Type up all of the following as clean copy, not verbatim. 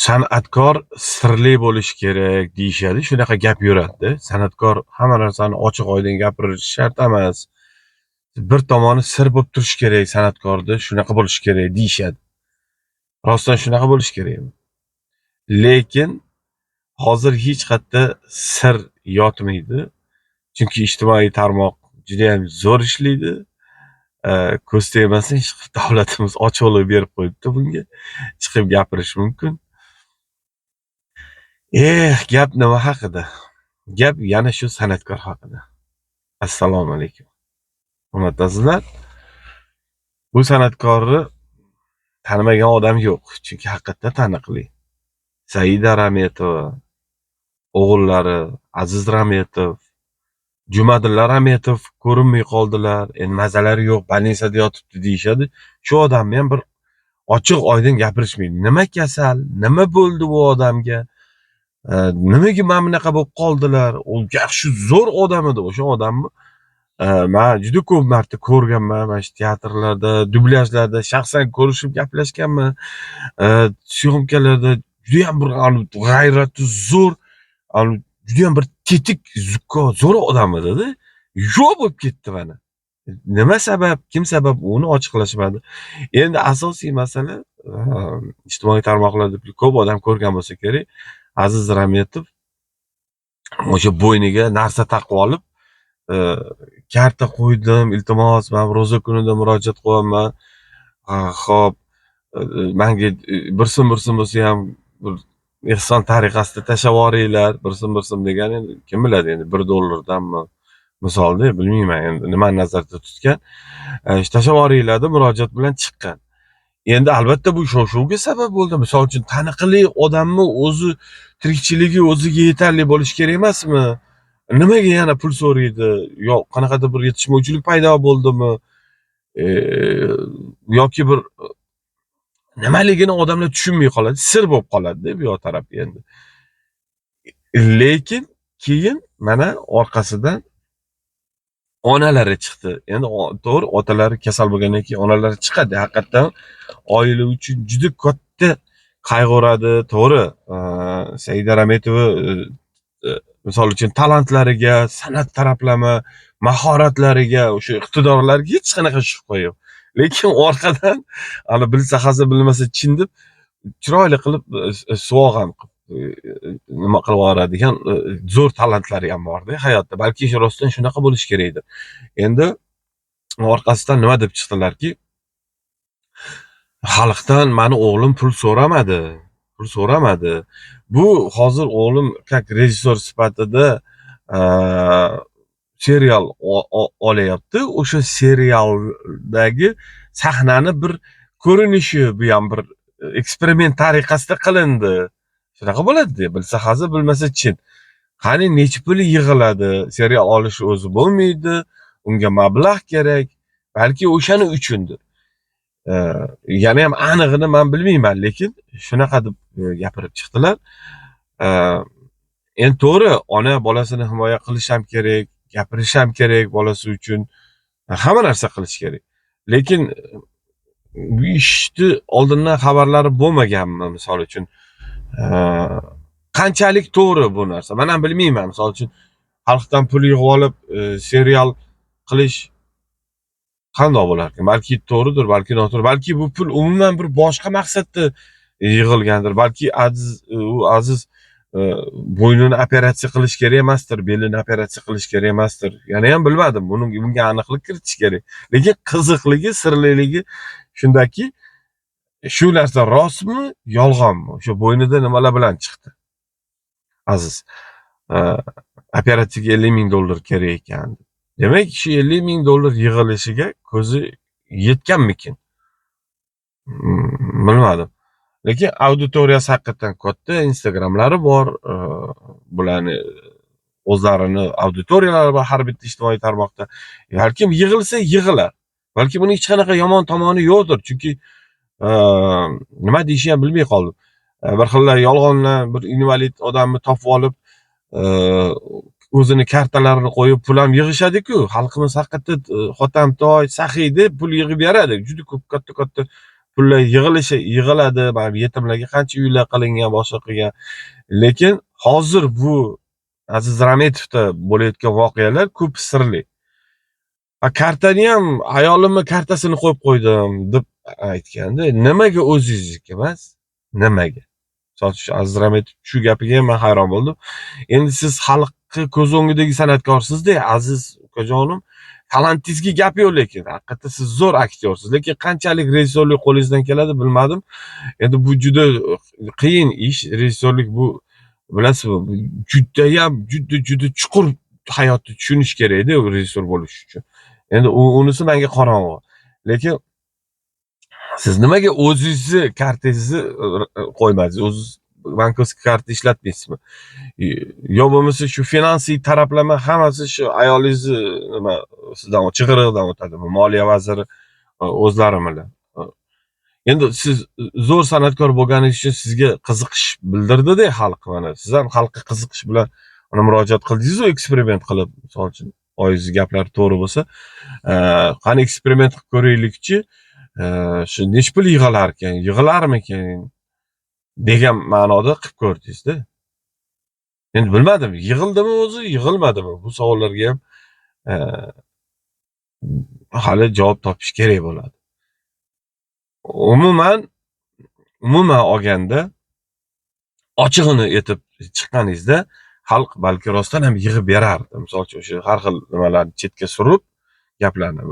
San'atkor sirli bo'lishi kerak deyishadi. Shunaqa gap yuradi. San'atkor hamma narsani ochiq-oydin gapirish shart emas. Bir tomoni sir bo'lib turishi kerak san'atkorda, shunaqa bo'lishi kerak deyishadi. Rostdan shunaqa bo'lishi kerakmi? Lekin hozir hech qayerda sir yotmaydi. Chunki ijtimoiy tarmoq juda ham zo'r ishlaydi. Ko'z tegmasin, davlatimiz ochiqlik berib qo'yibdi bunga. Chiqib gapirish mumkin. Gap nima haqida? Gap yana shu san'atkor haqida. Assalomu alaykum. Hurmatlasizlar. Bu san'atkorni tanimagan odam yo'q, chunki haqiqatda taniqli. Saida Rametova, o'g'illari Aziz Rametov, Jumadilla Rametov ko'rinmay qoldilar. Endi mazalari yo'q, больницада yotibdi deyishadi. Shu odamni ham bir ochiq-oydin gapirishmaydi. Nima kasal, nima bo'ldi bu odamga? Nimaga mana bunaqa bo'lib qoldilar? U yaxshi zo'r odam edi. O'sha odamni men juda ko'p marta ko'rganman. Mana shu teatrlarda, dublyajlarda shaxsan ko'rishib gaplashganman. Syomkalarda juda ham bir g'ayrati zo'r, juda ham bir tetik, zukko, zo'r odam edi-da. Yo'q bo'lib ketdi mana. Nima sabab, kim sabab uni ochiqlashmadi. Endi asosiy masala ijtimoiy tarmoqlarda ko'p odam ko'rgan bo'lsa kerak. Aziz Rametov o'sha bo'yniga narsa taqib olib, karta qo'ydim, iltimos, men ro'za kunida murojaat qilyapman. Xo'p, menga bir so'm bo'lsa ham bir ehson tariqasida tashlab yuboringlar, bir so'm degani endi kim biladi, endi $1danmi misolda, bilmayman endi nimani nazarda tutgan. Tashlab yuboringlar deb murojaat bilan chiqqan. Endi albatta bu shov-shuvga sabab bo'ldi. Misol uchun taniqli odamni o'zi tirikchiligi o'ziga yetarli bo'lishi kerak emasmi? Nimaga yana pul so'raydi? Yo qanaqadir bir yetishmovchilik paydo bo'ldimi? Yoki bir nimaligini odamlar tushunmay qoladi, sir bo'lib qoladi-da bu yoq taraf endi. Lekin keyin mana orqasidan onalari chiqdi. Endi to'g'ri, otalari kasal bo'lgandan keyin onalari chiqadi. Haqiqatan oila uchun juda katta qayg'uradi. To'g'ri, Saida Rametova misol uchun talantlariga, san'at taraflama, mahoratlariga, o'sha iqtidorlariga hech qanaqa shubha yo'q. Lekin orqadan hali bilsa haza, bilmasa chin deb chiroyli qilib suvoq ham nima qilib yuboradigan zo'r talantlari ham bor-da hayotda. Balki rostdan shunaqa bo'lishi kerakdir. Endi orqasidan nima deb chiqdilarki, xalqdan mani o'g'lim pul so'ramadi. Bu hozir o'g'lim как rejissyor sifatida serial olyapti. O'sha serialdagi sahnani bir ko'rinishi, bu ham bir eksperiment tariqasida qilindi. Shunaqa bo'ladi-da, bilsa hazi, bilmasa chin. Qani necha pul yig'iladi? Serial olish o'zi bo'lmaydi, unga mablag' kerak. Balki o'shani uchundir. Yana ham aniqini men bilmayman, lekin shunaqa deb gapirib chiqdilar. Endi to'g'ri, ona bolasini himoya qilish ham kerak, gapirish ham kerak bolasi uchun. Hamma narsa qilish kerak. Lekin bu ishni oldindan xabarlari bo'lmaganmi, misol uchun? Qanchalik to'g'ri bu narsa? Men ham bilmayman. Misol uchun xalqdan pul yig'ib olib serial qilish qandoq bo'larkan? Balki to'g'ridir, balki noto'g'ri. Balki bu pul umuman bir boshqa maqsadda yig'ilgandir. Balki Aziz bo'ynini operatsiya qilish kerak emasdir, belini operatsiya qilish kerak emasdir. Yana ham bilmadim. Bunga aniqlik kiritish kerak. Lekin qiziqligi, sirliligi shundaki, shu narsa rostmi, yolg'onmi? O'sha bo'ynida nimalar bilan chiqdi? Aziz operatsiyaga $50,000 kerak ekan. Demak, shu $50,000 yig'ilishiga ko'zi yetganmikin? Bilmadim. Lekin auditoriyasi haqiqatan katta, Instagramlari bor, bularni o'zlarini auditoriyalari bor har bitta ijtimoiy tarmoqda. Balkim yig'ilsa yig'ilar. Balki buning hech qanaqa yomon tomoni yo'qdir, chunki nima deyishni ham bilmay qoldim. Bir xillar yolg'ondan bir invalid odamni topib olib, o'zini kartalarini qo'yib pul ham yig'ishadi-ku. Xalqimiz haqiqatda xotamtoy, saxiy deb pul yig'ib beradi. Juda ko'p katta pullar yig'iladi, mana yetimlarga qancha uylar qilingan, boshqa qilgan. Lekin hozir bu Aziz Rametovda bo'layotgan voqealar ko'p sirli. Kartani ham ayolimni kartasini qo'yib qo'ydim deb aytganda, nimaga o'zingizniki emas? Nimaga? Misol uchun Aziz Rametov shu gapiga ham men hayron bo'ldim. Endi siz xalqni ko'z o'ngidagi san'atkorsizda, Aziz ukajonim, talantingizga gap yo'q, lekin haqiqatda siz zo'r aktyorsiz. Lekin qanchalik rejissyorlik qo'lingizdan keladi bilmadim. Endi bu juda qiyin ish. Rejissyorlik bu, bilasizmi, juda chuqur hayotni tushunish kerakda rejissyor bo'lish uchun. Endi unisi menga qorong'u. Lekin siz nimaga o'zingizni kartangizni qo'ymadingiz? O'zingiz bankovskiy karta ishlatmaysizmi? Yo bo'lmasa shu finansiy taraflama hammasi shu ayolingizni nima sizdan chig'iriqdan o'tadimi? Moliya vaziri o'zlari bilan. Endi siz zo'r san'atkor bo'lganingiz uchun sizga qiziqish bildirdi-da xalq mana. Siz ham xalqqa qiziqish bilan uni murojaat qildingiz-ku, eksperiment qilib, misol uchun oyingiz gaplari to'g'ri bo'lsa, qani eksperiment qilib ko'raylikchi, shu nech pul yig'ilarmikan degan ma'noda qilib ko'rdingiz-da. Endi bilmadim, yig'ildimi o'zi, yig'ilmadimi? Bu savollarga ham hali javob topish kerak bo'ladi. Umuman olganda, ochig'ini aytib chiqqaningizda xalq balki rostdan ham yig'ib berardi. Misol uchun o'sha har xil nimalarni chetga surib gaplarni.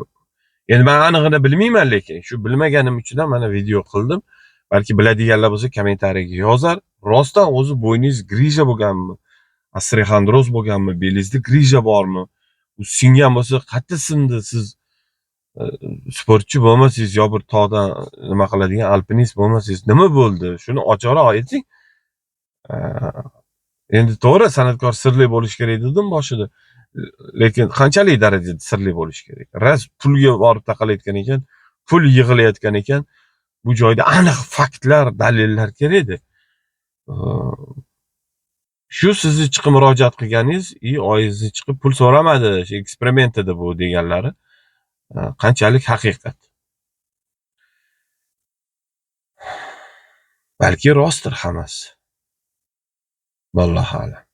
Endi men anig'ini bilmayman, lekin shu bilmaganim uchun ham mana video qildim. Balki biladiganlar bo'lsa kommentariyaga yozar. Rostdan o'zi bo'yningiz grija bo'lganmi? Osteoxondroz bo'lganmi? Belingizda grija bormi? U singan bo'lsa qayerda sindi? Siz sportchi bo'lmasangiz, yo bir tog'dan nima qiladigan alpinist bo'lmasangiz, nima bo'ldi? Shuni ochiqroq ayting. Endi to'g'ri, san'atkor sirli bo'lish kerak dedim boshida. Lekin qanchalik darajada sirli bo'lish kerak? Ras pulga borib taqalayotgan ekan, pul yig'ilayotgan ekan, bu joyda aniq faktlar, dalillar kerakda. Shu sizni chiqib murojaat qilganingiz, oyingizni chiqib pul so'ramadi, shu eksperiment edi bu deganlari, qanchalik haqiqat? Balki rostdir hammasi. Vallohu a'lam.